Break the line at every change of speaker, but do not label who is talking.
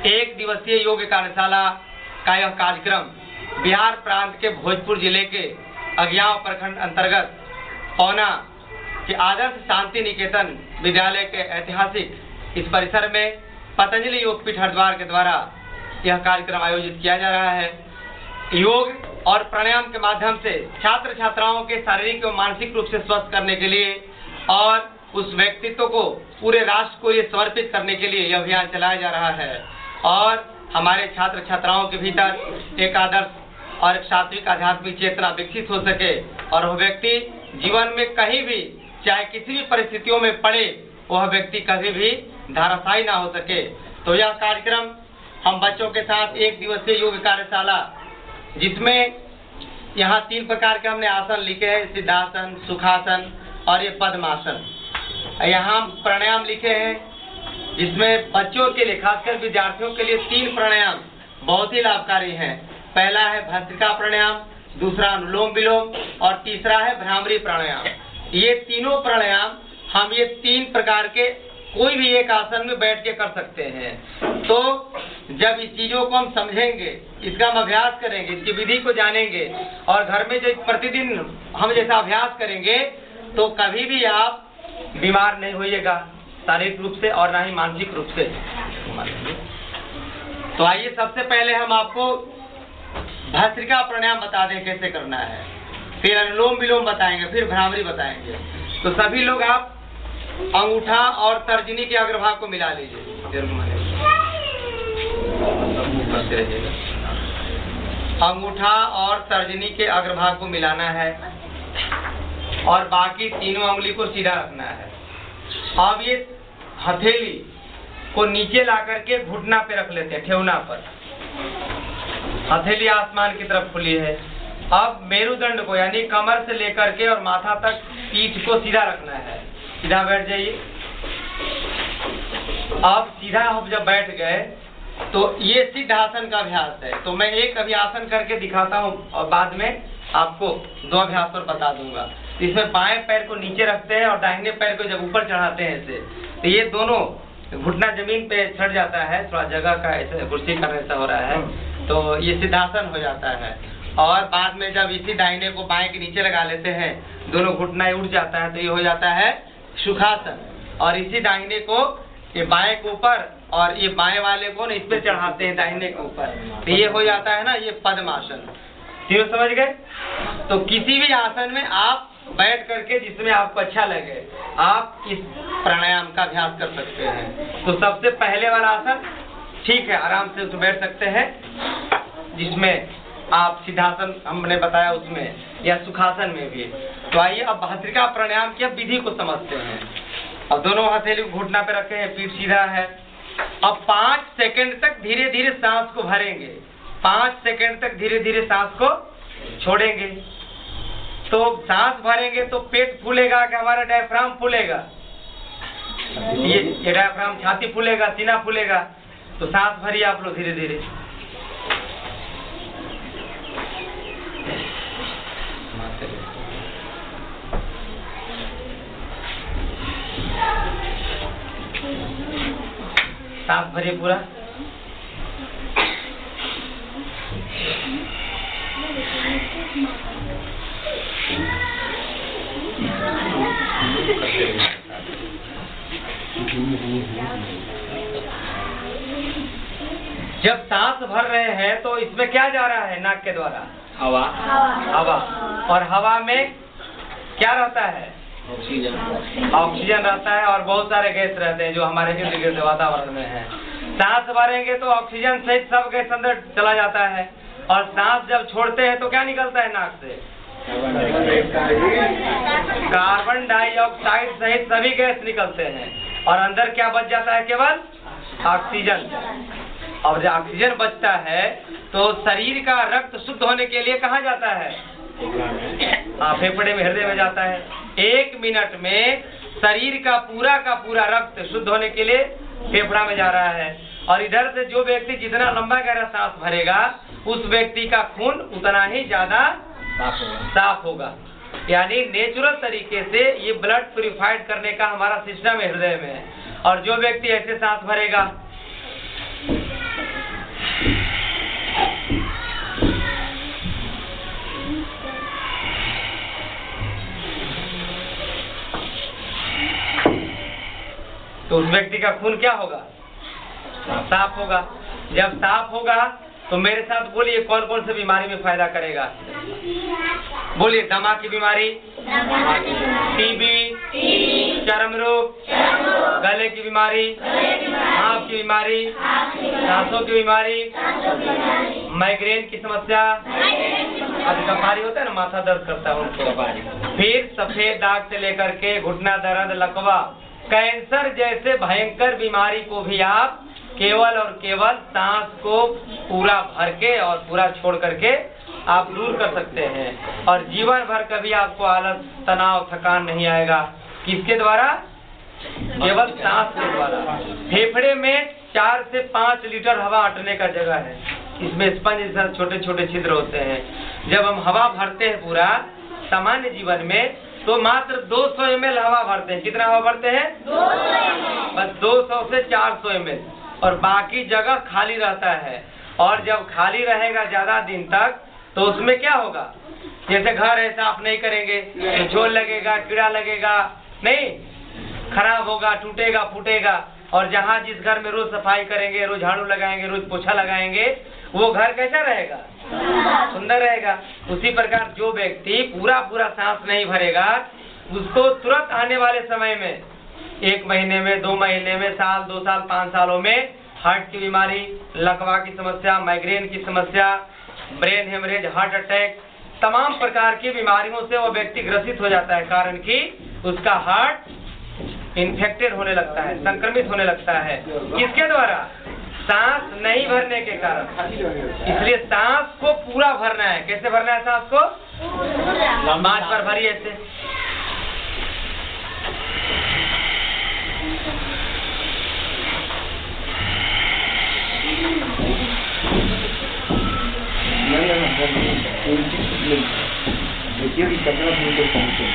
एक दिवसीय योग कार्यशाला का यह कार्यक्रम बिहार प्रांत के भोजपुर जिले के अगियाव प्रखंड अंतर्गत पौना के आदर्श शांति निकेतन विद्यालय के ऐतिहासिक इस परिसर में पतंजलि योगपीठ हरिद्वार के द्वारा यह कार्यक्रम आयोजित किया जा रहा है। योग और प्राणायाम के माध्यम से छात्र छात्राओं के शारीरिक एवं मानसिक रूप से स्वस्थ करने के लिए और उस व्यक्तित्व को पूरे राष्ट्र को ये समर्पित करने के लिए यह अभियान चलाया जा रहा है और हमारे छात्र छात्राओं के भीतर एक आदर्श और एक सात्विक आध्यात्मिक चेतना विकसित हो सके और वह व्यक्ति जीवन में कहीं भी चाहे किसी भी परिस्थितियों में पड़े वह व्यक्ति कभी भी धाराशायी ना हो सके। तो यह कार्यक्रम हम बच्चों के साथ एक दिवसीय योग कार्यशाला, जिसमें यहाँ 3 प्रकार के हमने आसन लिखे हैं, सिद्धासन, सुखासन और ये पद्मासन। यहाँ प्राणायाम लिखे हैं जिसमें बच्चों के लिए, खासकर विद्यार्थियों के लिए 3 प्राणायाम बहुत ही लाभकारी हैं। पहला है भस्त्रिका प्राणायाम, दूसरा अनुलोम विलोम और तीसरा है भ्रामरी प्राणायाम। ये तीनों प्राणायाम हम ये 3 प्रकार के कोई भी एक आसन में बैठ के कर सकते हैं। तो जब इस चीजों को हम समझेंगे, इसका हम अभ्यास करेंगे, इसकी विधि को जानेंगे और घर में जो प्रतिदिन हम जैसा अभ्यास करेंगे तो कभी भी आप बीमार नहीं होइएगा, शारीरिक रूप से और ना ही मानसिक रूप से। तो आइए सबसे पहले हम आपको भस्त्रिका प्राणायाम बता दें कैसे करना है, फिर अनुलोम विलोम बताएंगे, फिर भ्रामरी बताएंगे। तो सभी लोग आप अंगूठा और तर्जनी के अग्रभाग को मिला लीजिए, अंगूठा और तर्जनी के अग्रभाग को मिलाना है और बाकी तीनों उंगली को सीधा रखना है। अब ये हथेली को नीचे ला करके घुटना पे रख लेते हैं, ठेवना पर। हथेली आसमान की तरफ खुली है। अब मेरुदंड को यानी कमर से लेकर के और माथा तक पीठ को सीधा रखना है। सीधा बैठ जाइए। अब सीधा हम जब बैठ गए तो ये सिद्ध आसन का अभ्यास है। तो मैं एक अभी आसन करके दिखाता हूँ और बाद में आपको 2 अभ्यास और बता दूंगा। इसमें बाएं पैर को नीचे रखते हैं और दाहिने पैर को जब ऊपर चढ़ाते हैं ऐसे, तो ये दोनों घुटना जमीन पे चढ़ जाता है, थोड़ा जगह का ऐसे कुर्सी का ऐसा हो रहा है, तो ये सिद्धासन हो जाता है। और बाद में जब इसी दाहिने को बाएं के नीचे लगा लेते हैं, दोनों घुटना उठ जाता है, तो ये हो जाता है सुखासन। और इसी दाहिने को ये बाएं के ऊपर और ये बाएं वाले को इस पे चढ़ाते हैं दाहिने के ऊपर, तो ये हो जाता है ना ये पद्मासन। तीनों समझ गए? तो किसी भी आसन में आप बैठ करके जिसमें आपको अच्छा लगे आप इस प्राणायाम का अभ्यास कर सकते हैं। तो सबसे पहले वाला आसन ठीक है, आराम से उसमें बैठ सकते हैं, जिसमें आप सिद्धासन हमने बताया उसमें या सुखासन में भी। तो आइए अब भस्त्रिका प्राणायाम की विधि को समझते हैं। अब दोनों हथेली घुटना पे रखे हैं, पीठ सीधा है। अब 5 सेकंड तक धीरे धीरे सांस को भरेंगे, 5 सेकंड तक धीरे धीरे सांस को छोड़ेंगे। तो सांस भरेंगे तो पेट फूलेगा कि हमारा डायफ्राम फूलेगा? ये डायफ्राम, छाती फूलेगा, सीना फूलेगा। तो सांस भरिए आप लोग धीरे धीरे। सांस भरिए पूरा। जब सांस भर रहे हैं तो इसमें क्या जा रहा है? नाक के द्वारा हवा। और हवा में क्या रहता है? ऑक्सीजन रहता है और बहुत सारे गैस रहते हैं जो हमारे इर्द गिर्द वातावरण में है। सांस भरेंगे तो ऑक्सीजन सहित सब गैस अंदर चला जाता है और सांस जब छोड़ते हैं तो क्या निकलता है नाक से? कार्बन डाइऑक्साइड सहित सभी गैस निकलते हैं और अंदर क्या बच जाता है? केवल ऑक्सीजन। और जब ऑक्सीजन बचता है तो शरीर का रक्त शुद्ध होने के लिए कहाँ जाता है? फेफड़े में, हृदय में जाता है। 1 मिनट में शरीर का पूरा रक्त शुद्ध होने के लिए फेफड़ा में जा रहा है। और इधर से जो व्यक्ति जितना लंबा गहरा सांस भरेगा उस व्यक्ति का खून उतना ही ज्यादा साफ होगा। यानी नेचुरल तरीके से ये ब्लड प्यूरिफाइड करने का हमारा सिस्टम है हृदय में। और जो व्यक्ति ऐसे सांस भरेगा तो उस व्यक्ति का खून क्या होगा? साफ होगा। जब साफ होगा तो मेरे साथ बोलिए कौन कौन सी बीमारी में फायदा करेगा? बोलिए, दमा की बीमारी, टीबी, चर्म रोग, गले की बीमारी, आंख की बीमारी, सांसों की बीमारी, माइग्रेन की समस्या, कपारी होता है ना, माथा दर्द करता है उनको, फिर सफेद दाग से लेकर के घुटना दर्द, लकवा, कैंसर जैसे भयंकर बीमारी को भी आप केवल और केवल सांस को पूरा भर के और पूरा छोड़ करके आप दूर कर सकते हैं। और जीवन भर कभी आपको आलस, तनाव, थकान नहीं आएगा। किसके द्वारा? केवल सांस के द्वारा। फेफड़े में 4 से 5 लीटर हवा अटने का जगह है। इसमें स्पंज जैसा छोटे छोटे छिद्र होते हैं। जब हम हवा भरते हैं पूरा सामान्य जीवन में, तो मात्र 200 ml हवा भरते हैं। कितना हवा भरते हैं? 200 ml। बस 200 से 400 ml, और बाकी जगह खाली रहता है। और जब खाली रहेगा ज्यादा दिन तक, तो उसमें क्या होगा? जैसे घर है, साफ नहीं करेंगे तो झोल लगेगा, कीड़ा लगेगा, नहीं, खराब होगा, टूटेगा, फूटेगा। और जहाँ जिस घर में रोज सफाई करेंगे, रोज झाड़ू लगाएंगे, रोज पोछा लगाएंगे, वो घर कैसा रहेगा? सुंदर रहेगा। उसी प्रकार जो व्यक्ति पूरा पूरा सांस नहीं भरेगा, उसको तुरंत आने वाले समय में, 1 महीने में, 2 महीने में, साल, 2 साल, 5 सालों में हार्ट की बीमारी, लकवा की समस्या, माइग्रेन की समस्या, ब्रेन हेमरेज, हार्ट अटैक, तमाम प्रकार की बीमारियों से वो व्यक्ति ग्रसित हो जाता है। कारण कि उसका हार्ट इन्फेक्टेड होने लगता है, संक्रमित होने लगता है। किसके द्वारा? सांस नहीं भरने के कारण। इसलिए सांस को पूरा भरना है। कैसे भरना है सांस को? 5 बार भरिए ऐसे।
देखिए कि कितना दूर तक पहुंचे।